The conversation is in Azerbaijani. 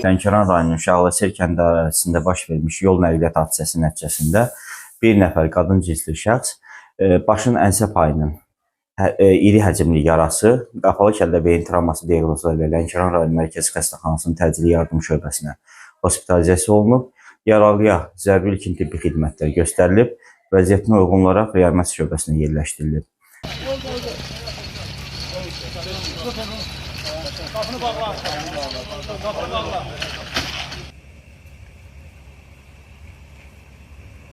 Lənkəran rayonunun Şağlıser kəndi ərazisində baş vermiş yol nəqliyyat hadisəsi nəticəsində bir nəfər qadın cinsli şəxs başının ensə payının iri həcmli yarası, qapalı kəllə beyin travması diaqnozu ilə Lənkəran rayon Mərkəzi Xəstəxanasının təcili yardım şöbəsinə hospitalizasiya olunub. Yaralıya zəruri ilkin tibbi xidmətlər göstərilib, vəziyyətinə uyğun olaraq reanimasiya şöbəsinə yerləşdirilib. Qapını bağla.